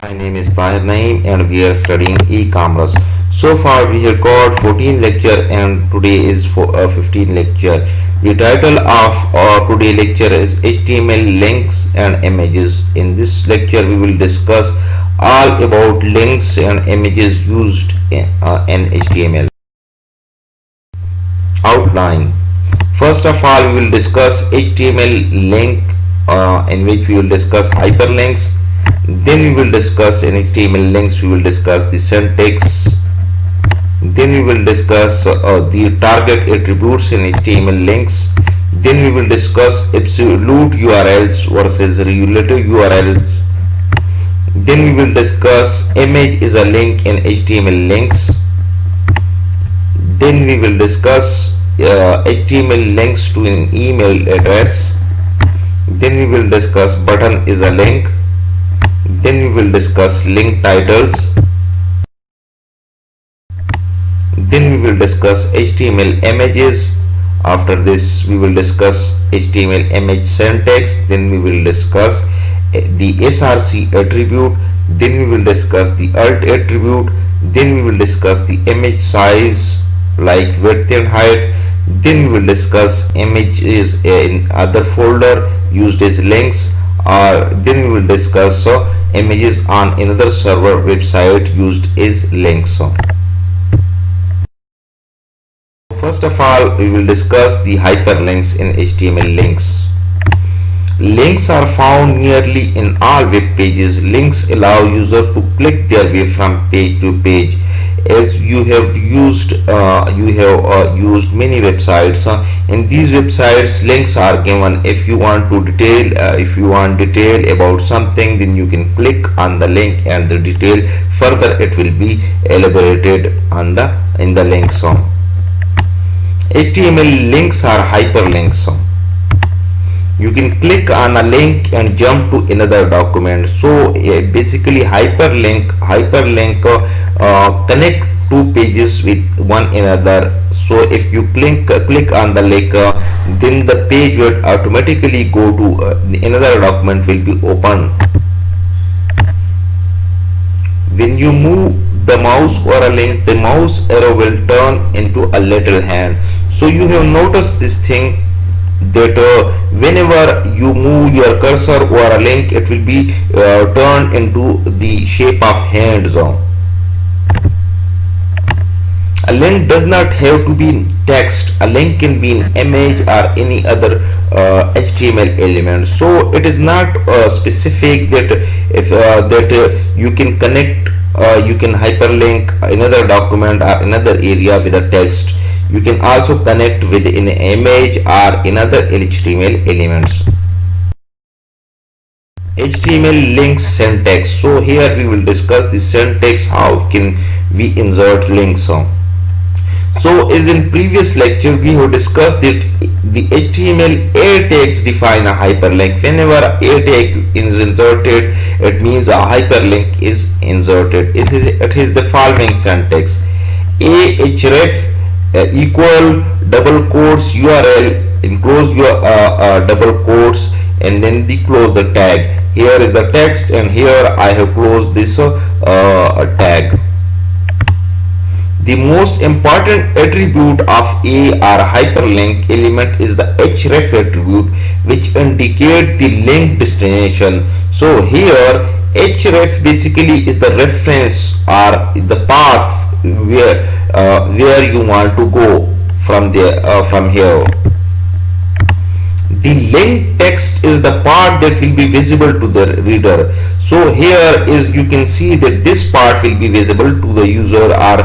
My name is Tahir Naeem and we are studying e-commerce. So far we have got 14 lecture and today is for 15 lecture. The title of today lecture is HTML links and images. In this lecture we will discuss all about links and images used in HTML. Outline. First of all we will discuss HTML link in which we will discuss hyperlinks. Then we will discuss in HTML links, we will discuss the syntax. Then we will discuss the target attributes in HTML links. Then we will discuss absolute URLs versus relative URLs. Then we will discuss image is a link in HTML links. Then we will discuss HTML links to an email address. Then we will discuss button is a link. Then we will discuss link titles. Then we will discuss HTML images. After this we will discuss HTML image syntax. Then we will discuss the src attribute. Then we will discuss the alt attribute. Then we will discuss the image size like width and height. Then we will discuss images in other folder used as links, or then we will discuss images on another server website used as links. First of all we will discuss the hyperlinks in HTML links. Links are found nearly in all web pages. Links allow user to click their way from page to page. As you have used many websites. In these websites links are given. If you want detail about something, then you can click on the link and the detail further it will be elaborated in the links. HTML links are hyperlinks. You can click on a link and jump to another document. So basically hyperlink connect two pages with one another. So if you click on the link, then the page will automatically go to another document will be open. When you move the mouse or a link, the mouse arrow will turn into a little hand. So you have noticed this thing that whenever you move your cursor or a link, it will be turned into the shape of hands. A link does not have to be in text. A link can be an image or any other HTML element. So it is not specific that if you can connect, you can hyperlink another document or another area with a text. You can also connect with an image or another HTML elements. HTML links syntax. So here we will discuss the syntax, how can we insert links. So as in previous lecture we have discussed that the HTML a tags define a hyperlink. Whenever a tag is inserted, it means a hyperlink is inserted. It is the following syntax: a href equal double quotes URL, enclose your double quotes, and then close the tag. Here is the text and here I have closed this tag. The most important attribute of a or hyperlink element is the href attribute, which indicate the link destination. So here href basically is the reference or the path where you want to go from here. The link text is the part that will be visible to the reader. So here is, you can see that this part will be visible to the user or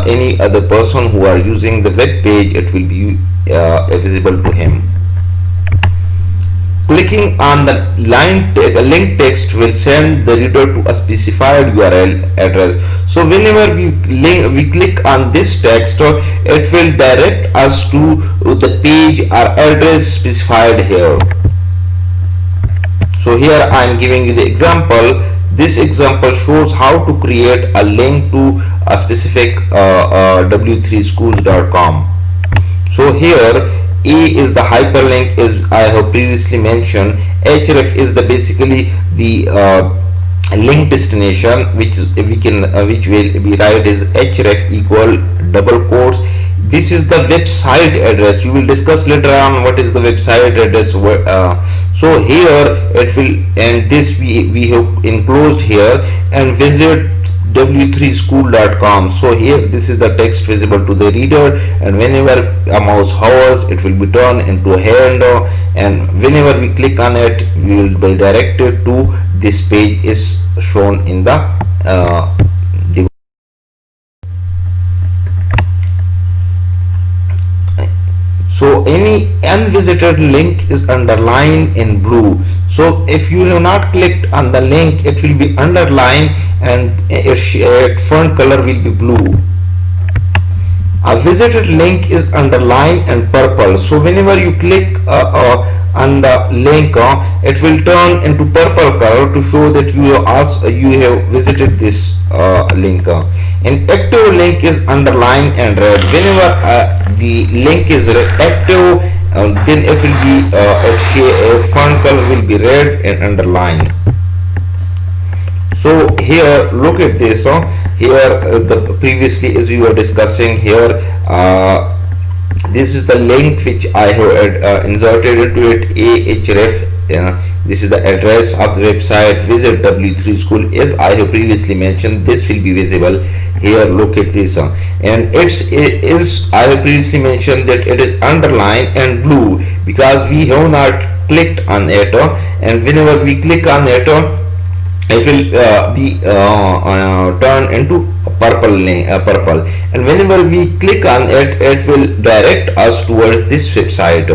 any other person who are using the web page. It will be visible to him. Clicking on the link text will send the reader to a specified URL address. So whenever we click on this text, it will direct us to the page or address specified here. So here I am giving you the example. This example shows how to create a link to a specific w3schools.com. So here A is the hyperlink, as I have previously mentioned. Href is the basically the link destination, which we can which will be write is href equal double quotes. This is the website address. We will discuss later on what is the website address. So here it will, and this we have enclosed here, and visit w3school.com. so here this is the text visible to the reader, and whenever a mouse hovers it will be turned into a hand, and whenever we click on it we will be directed to this page is shown in the so any unvisited link is underlined in blue. So if you have not clicked on the link, it will be underlined and its font color will be blue. A visited link is underlined and purple. So whenever you click on the link, it will turn into purple color to show that you have visited this link. An active link is underlined and red. Whenever the link is active, then it will be its font color will be red and underlined. So here look at this. Here the previously as we were discussing here, this is the link which I have inserted into it, ahref. This is the address of the website. Visit W3 School. As I have previously mentioned, this will be visible here. Look at this, and I have previously mentioned that it is underlined and blue because we have not clicked on it, and whenever we click on it, it will be turned into purple, and whenever we click on it, it will direct us towards this website.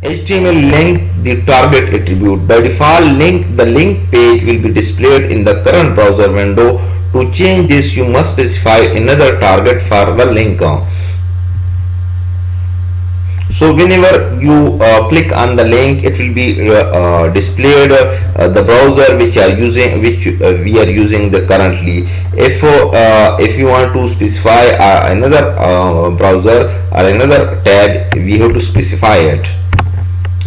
HTML link, the target attribute. By default, the link page will be displayed in the current browser window. To change this, you must specify another target for the link. So whenever you click on the link, it will be displayed the browser which we are using currently. If you want to specify another browser or another tab, we have to specify it.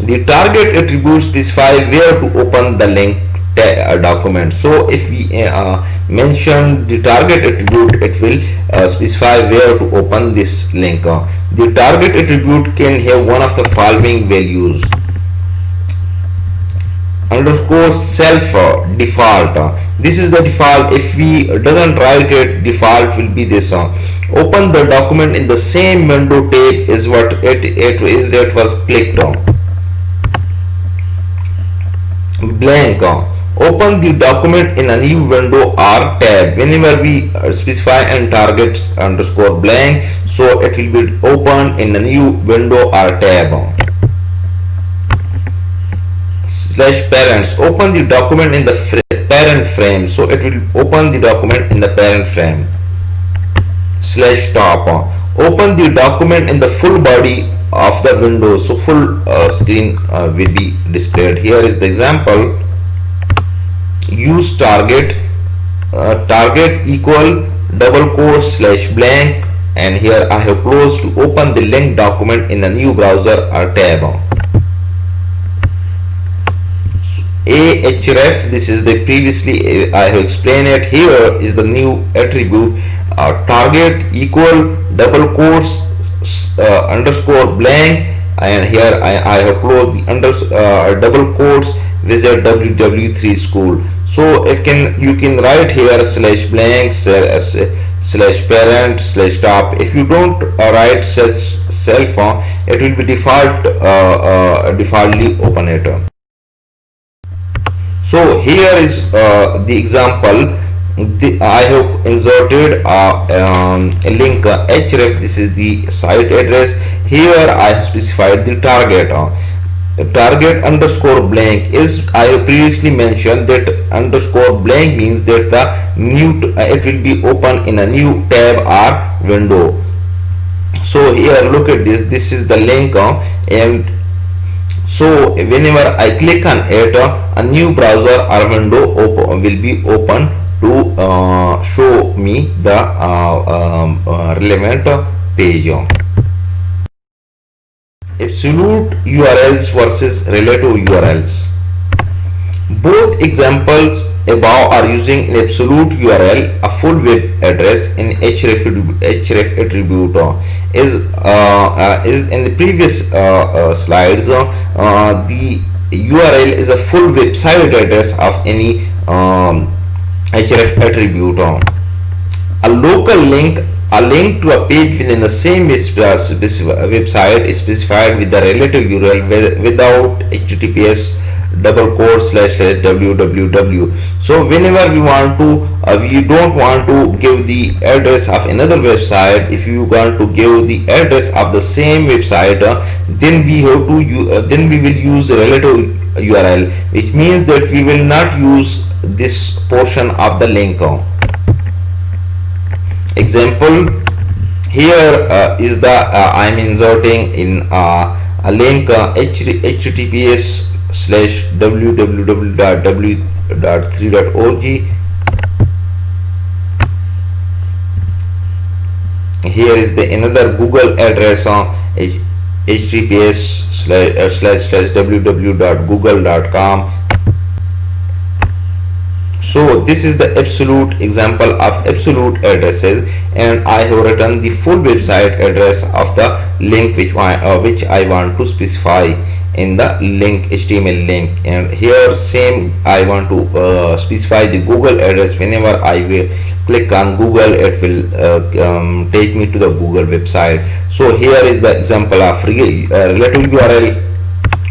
The target attribute specify where to open the link document. So if we mention the target attribute, it will specify where to open this link. The target attribute can have one of the following values: underscore self default. This is the default. If we doesn't write it, default will be this. Open the document in the same window tab is what it was clicked on. Blank. Open the document in a new window or tab. Whenever we specify and target underscore blank, so it will be open in a new window or tab. Slash parents. Open the document in the parent frame, so it will open the document in the parent frame. Slash top. Open the document in the full body of the window, so full screen will be displayed. Here is the example. Use target equal double quote slash blank, and here I have closed to open the link document in a new browser or tab. Ahref, this is the previously I have explained it. Here is the new attribute. Target equal double quotes underscore blank, and here I have closed the double quotes. Visit W3 School. So you can write here slash blank slash parent slash top. If you don't write self, it will be defaultly open it. So here is the example. I have inserted a link href. This is the site address. Here I have specified the target. Target underscore blank is, I have previously mentioned that underscore blank means that the new it will be open in a new tab or window. So here look at this. This is the link, and so whenever I click on it, a new browser or window will be open to show me the relevant page. Absolute URLs versus relative URLs. Both examples above are using an absolute URL, a full web address in href attribute. Is in the previous slides, the URL is a full website address of any href attribute. A local link, a link to a page within the same website is specified with the relative URL without https //www. So whenever we want to we don't want to give the address of another website, if you want to give the address of the same website, then we have to then we will use relative URL, which means that we will not use this portion of the link. Example, here is the I am inserting in a link https://www.w3.org. Here is the another Google address on https://www.google.com. So this is the absolute example of absolute addresses, and I have written the full website address of the link which I want to specify in the link HTML link. And here same I want to specify the Google address. Whenever I will click on Google, it will take me to the Google website. So here is the example of relative URL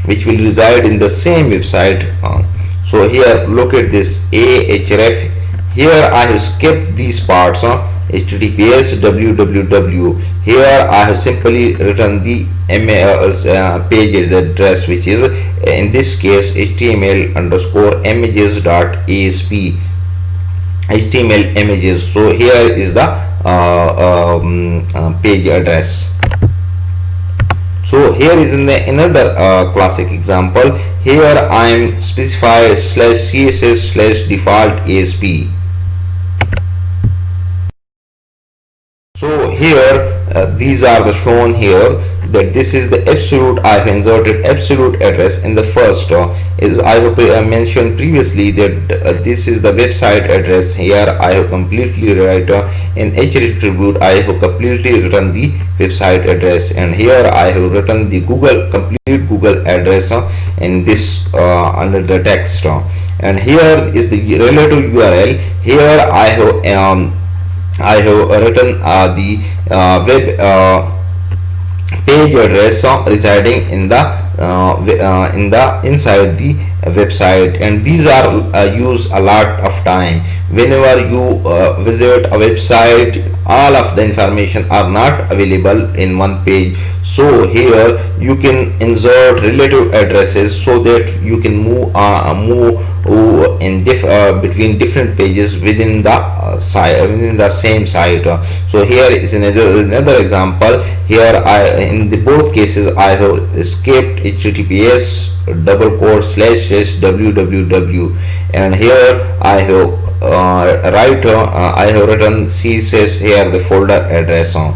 which will reside in the same website. So here look at this ahref. Here I have skipped these parts, https www. Here I have simply written the page address, which is in this case html_images.asp, html images. So here is the page address. So here is in the another classic example. Here I am specify /css/default asp. So here these are the shown here, that this is the absolute. I have inserted absolute address in the first. Is I have mentioned previously that this is the website address. Here I have completely written in href attribute. I have completely written the website address, and here I have written the complete Google address in this under the text. And here is the relative URL. Here I have written the web page address residing in the inside the website, and these are used a lot of time. Whenever you visit a website, all of the information are not available in one page. So here you can insert relative addresses so that you can move in between different pages within the same site. So here is another example. Here in both cases I have skipped https://www, and here I have written CSS here the folder address on.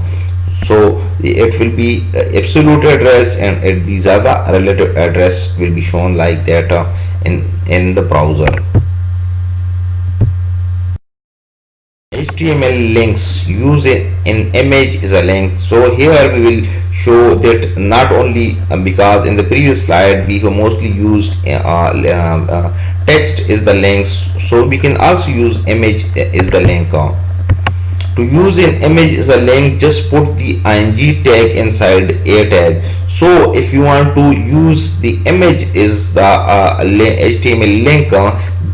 So it will be absolute address, and these are the relative address will be shown like that in the browser. HTML links, use in image is a link. So here we will show that not only because in the previous slide we have mostly used text is the links, so we can also use image is the link. To use an image is a link, just put the ing tag inside a tag. So if you want to use the image is the HTML link,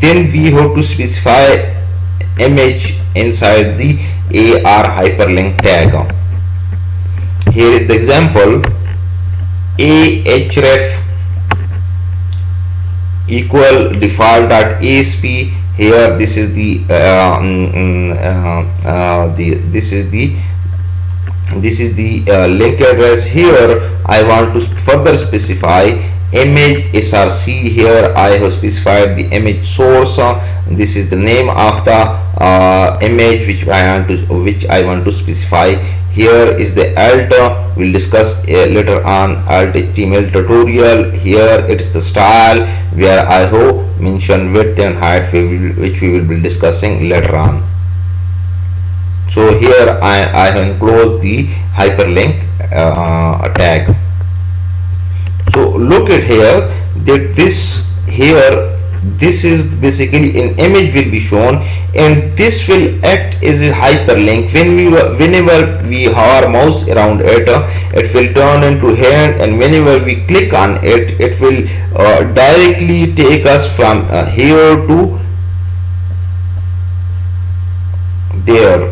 then we have to specify image inside the AR hyperlink tag. Here is the example: ahref equal default.asp. Here this is the link address. Here I want to further specify image src. Here I have specified the image source. This is the name of the image which I want to specify. Here is the alt. We'll discuss later on alt HTML tutorial. Here it is the style where I have mentioned width and height, which we will be discussing later on. So here I have enclosed the hyperlink tag. So look at here that this is basically an image will be shown, and this will act as a hyperlink. Whenever we hover mouse around it, it will turn into hand, and whenever we click on it, it will directly take us from here to there.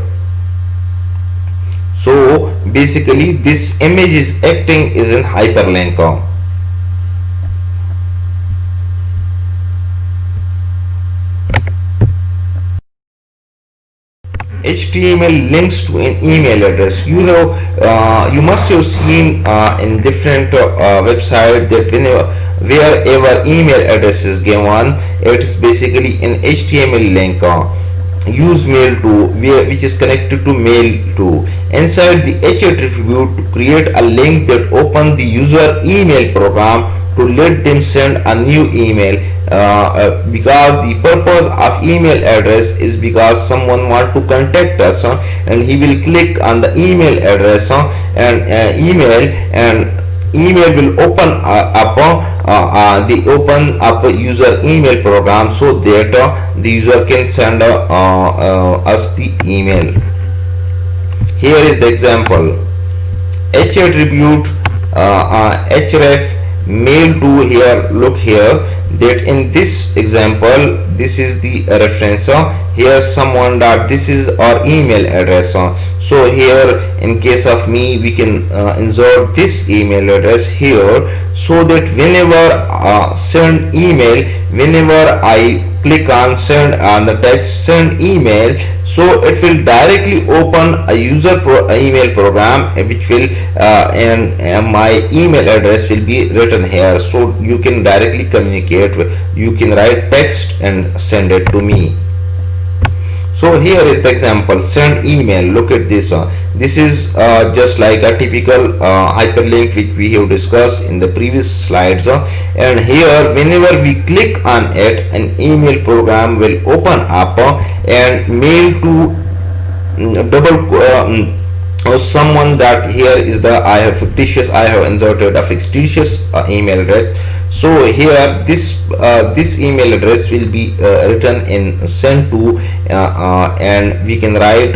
So basically this image is acting as a hyperlink. HTML links to an email address. You must have seen in different website that wherever email address is given, it is basically an HTML link. Use mail to, which is connected to mail to. Inside the H attribute, to create a link that open the user email program to let them send a new email, because the purpose of email address is because someone want to contact us, and he will click on the email address and email will open up a user email program, so that the user can send us the email. Here is the example. H attribute href mail to. Here look here that in this example this is the reference. Here someone dot, this is our email address. So here in case of me, we can insert this email address here, so that whenever send email, whenever I click on send on the text send email, so it will directly open a user email program, which will and my email address will be written here, so you can directly communicate with, you can write text and send it to me. So here is the example, send email. Look at this. This is just like a typical hyperlink which we have discussed in the previous slides. And here whenever we click on it, an email program will open up and mail to someone that here is the I have inserted a fictitious email address. So here this email address will be written in send to, and we can write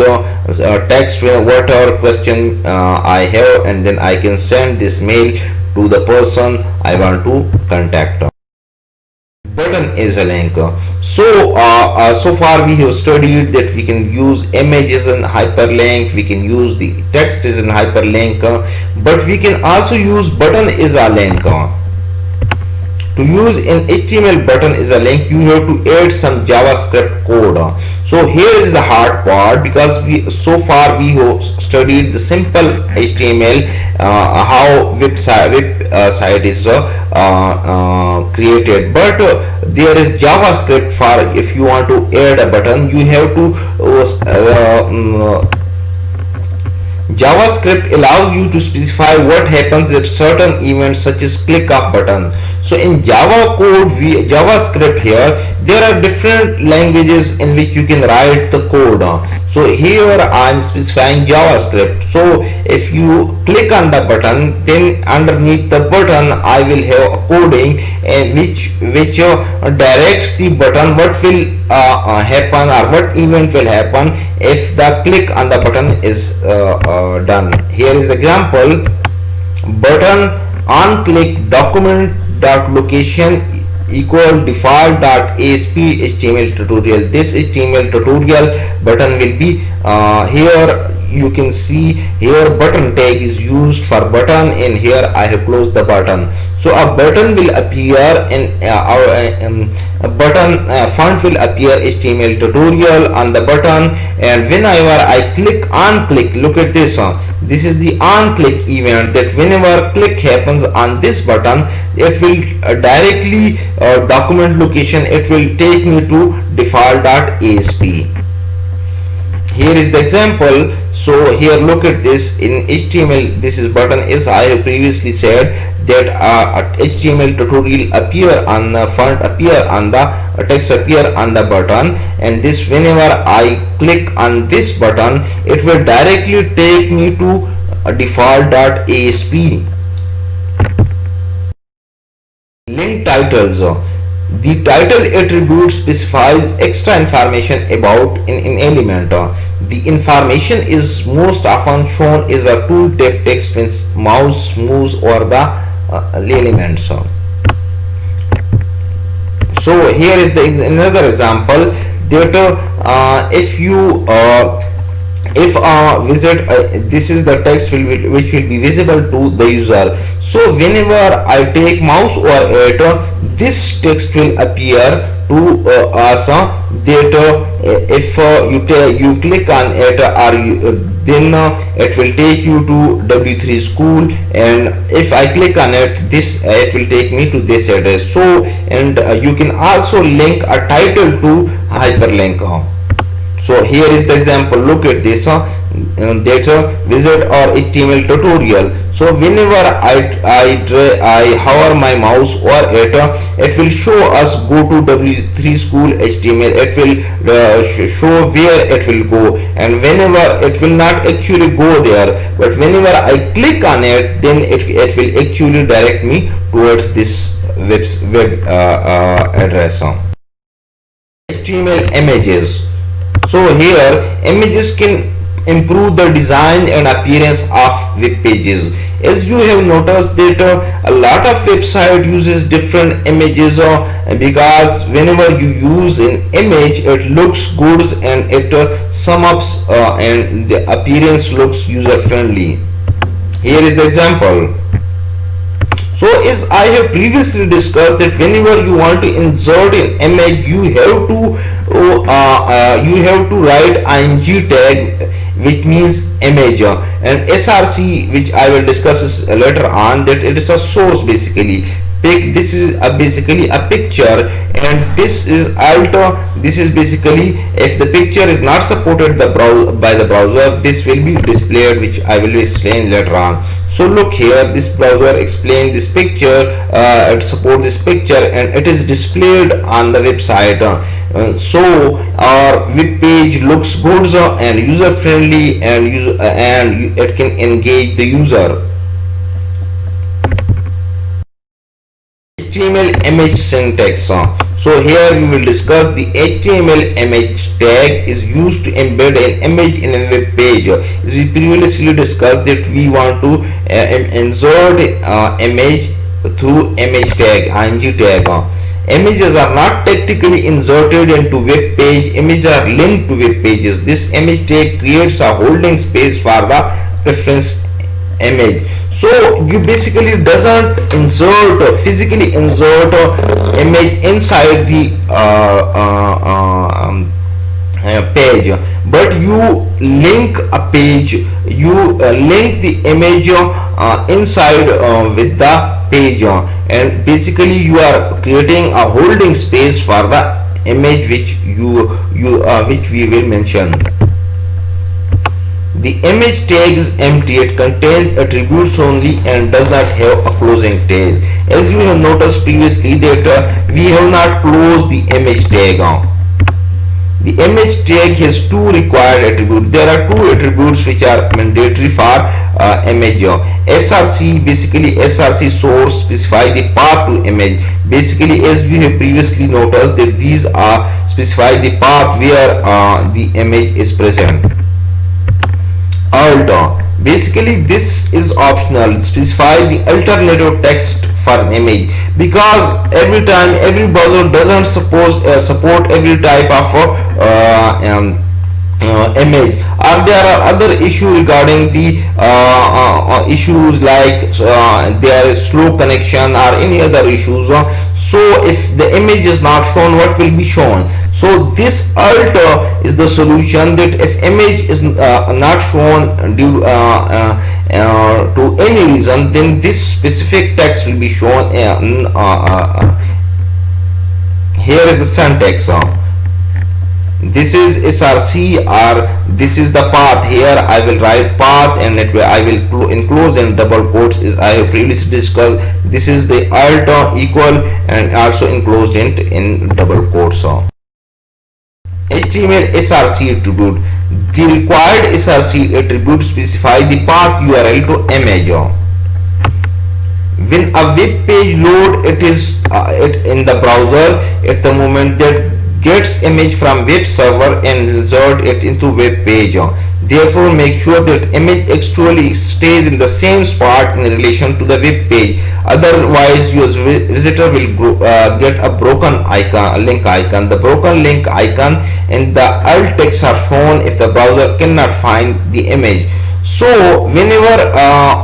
text whatever question I have, and then I can send this mail to the person I want to contact. Button is a link. So so far we have studied that we can use images in hyperlink, we can use the text is in hyperlink, but we can also use button is a link. To use an HTML button is a link, you have to add some JavaScript code. So here is the hard part, because so far we have studied the simple HTML, how website is created, but there is JavaScript for if you want to add a button. You have to JavaScript allows you to specify what happens at certain events, such as click of button. So in JavaScript here, there are different languages in which you can write the code. So here I am specifying JavaScript. So if you click on the button, then underneath the button I will have a coding which directs the button what will happen, or what event will happen if the click on the button is done. Here is the example: button on click document dot location equal default dot asp HTML tutorial. This HTML tutorial button will be here. You can see here button tag is used for button, and here I have closed the button. So a button will appear in a button font will appear HTML tutorial on the button, and whenever I click on click, look at this one. This is the on click event, that whenever click happens on this button, it will directly document location, it will take me to default.asp. Here is the example. So here look at this in HTML. This is button, as I have previously said that HTML tutorial appear on the font, appear on the text, appear on the button, and this whenever I click on this button, it will directly take me to default.asp. Link titles. The title attribute specifies extra information about an element. The information is most often shown as a tooltip text when mouse moves over the elements. So here is another example that if you visit, this is the text which will be visible to the user. So whenever I take mouse over it, this text will appear to us that if you click on it, then it will take you to W3 school, and if I click on it, this it will take me to this address. So and you can also link a title to hyperlink. So here is the example. Look at this data visit or HTML tutorial. So whenever I hover my mouse over it, it will show us go to W3 school HTML. It will show where it will go, and whenever it will not actually go there, but whenever I click on it, then it will actually direct me towards this web address. HTML images. So here images can improve the design and appearance of web pages. As you have noticed that a lot of website uses different images because whenever you use an image, it looks good and it sum up and the appearance looks user friendly. Here is the example. So as I have previously discussed that whenever you want to insert an image, you have to write ing tag, which means image, and src, which I will discuss later on, that it is a source basically. This is basically a picture, and this is alt. This is basically if the picture is not supported by the browser, this will be displayed, which I will explain later on. So look here, this browser explain this picture, it support this picture, and it is displayed on the website. So our web page looks good and user friendly, and it can engage the user. HTML image syntax. So here we will discuss the HTML image tag is used to embed an image in a web page. As we previously discussed that we want to insert image through image tag, ing tag. Images are not technically inserted into web page. Images are linked to web pages. This image tag creates a holding space for the reference image. So you basically doesn't physically insert image inside the page, but you link a page, you link the image inside with the page, and basically you are creating a holding space for the image which which we will mention. The image tag is empty, it contains attributes only and does not have a closing tag. As you have noticed previously that we have not closed the image tag. The image tag has two required attributes. There are two attributes which are mandatory for image. src, basically src source specify the path to image. Basically, as you have previously noticed that these are specify the path where the image is present. Alt, basically this is optional, specify the alternative text for an image, because every time every browser doesn't support every type of image, or there are other issues regarding the issues like there is slow connection or any other issues. So if the image is not shown, what will be shown? So this alt is the solution, that if image is not shown due to any reason, then this specific text will be shown. Here is the syntax. This is src or this is the path. Here I will write path, and I will enclose in double quotes. Is I have previously discussed. This is the alt equal and also enclosed in double quotes. HTML src attribute. The required src attribute specify the path URL to image. When a web page load, it is in the browser at the moment that gets image from web server and insert it into web page. Therefore, make sure that image actually stays in the same spot in relation to the web page. Otherwise, your visitor will get a broken icon, a link icon. The broken link icon and the alt text are shown if the browser cannot find the image. So whenever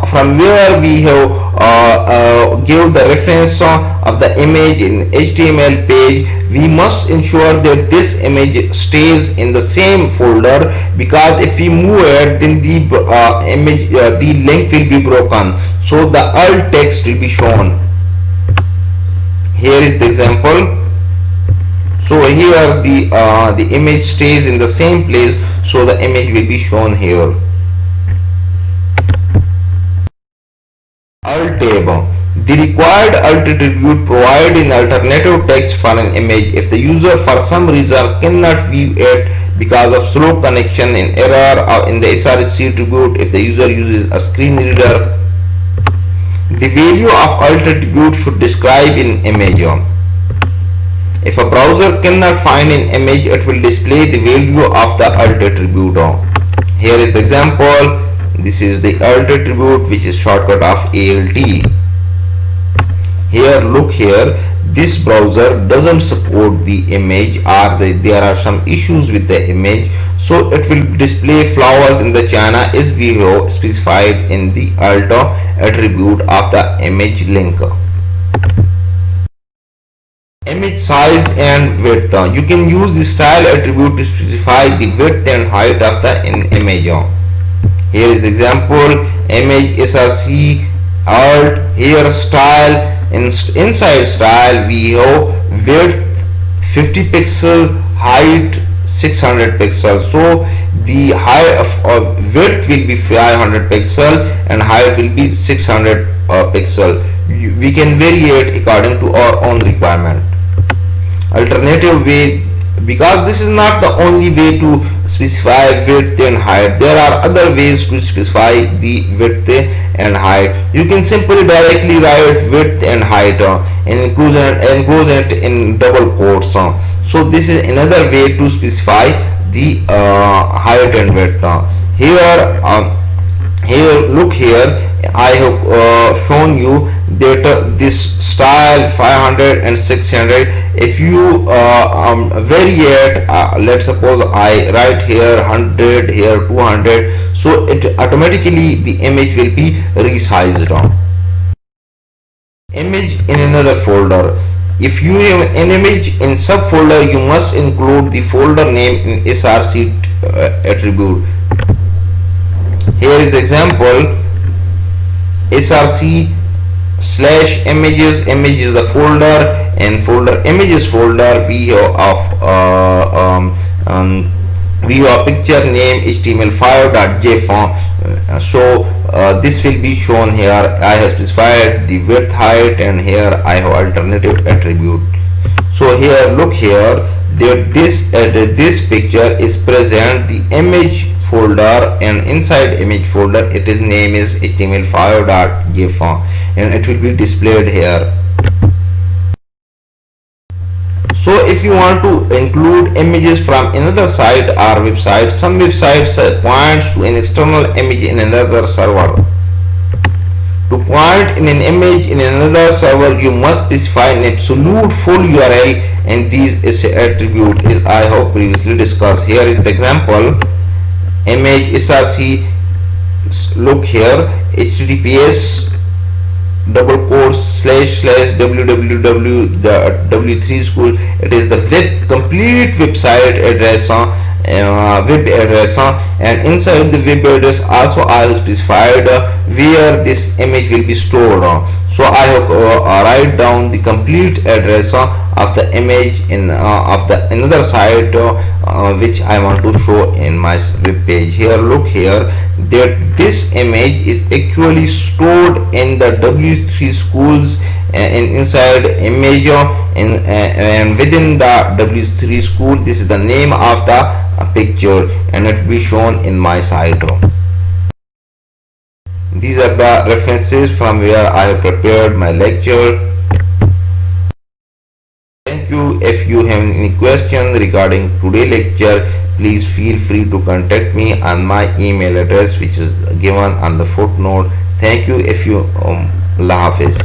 from where we have give the reference of the image in HTML page, we must ensure that this image stays in the same folder, because if we move it, then the image the link will be broken, so the alt text will be shown. Here is the example. So here the image stays in the same place, so the image will be shown here. Alt tab. The required alt attribute provide an alternative text for an image if the user for some reason cannot view it because of slow connection, an error or in the src attribute if the user uses a screen reader. The value of alt attribute should describe an image. If a browser cannot find an image, it will display the value of the alt attribute. Here is the example. This is the alt attribute, which is shortcut of alt. Here, look here, this browser doesn't support the image, or there are some issues with the image, so it will display flowers in the China as we have specified in the alt attribute of the image link. Image size and width. You can use the style attribute to specify the width and height of the image. Here is the example. Image src alt. Here style. Inside style we have width 50 pixel, height 600 pixels. So the height of width will be 500 pixel and height will be 600 pixel. We can vary it according to our own requirement. Alternative way, because this is not the only way to specify width and height, there are other ways to specify the width and height. You can simply directly write width and height and enclose it in double quotes. So this is another way to specify the height and width. Here look here, I have shown you that this style 500 and 600. If you vary it, let's suppose I write here 100, here 200, so it automatically the image will be resized. Image in another folder. If you have an image in subfolder, you must include the folder name in src attribute. Here is the example. Src / images. Image is the folder, and folder images folder we have picture name html5.jfrog. So this will be shown here. I have specified the width, height, and here I have alternative attribute. So here look here that this picture is present the image folder, and inside image folder its name is html5.jfrog, and it will be displayed here. So if you want to include images from another site or website, some websites points to an external image in another server. To point in an image in another server, you must specify an absolute full URL, and these is attribute is I have previously discussed. Here is the example. Image src, look here, https //www.w3 school. It is the complete website address, web address, and inside the web address also I have specified where this image will be stored. So I have write down the complete address of the image in of the another site which I want to show in my web page. Here, look here, that this image is actually stored in the W3 schools inside image and within the W3 school. This is the name of the picture, and it will be shown in my site. These are the references from where I have prepared my lecture. Thank you. If you have any question regarding today's lecture, please feel free to contact me on my email address which is given on the footnote. Thank you. If you Allah Hafiz.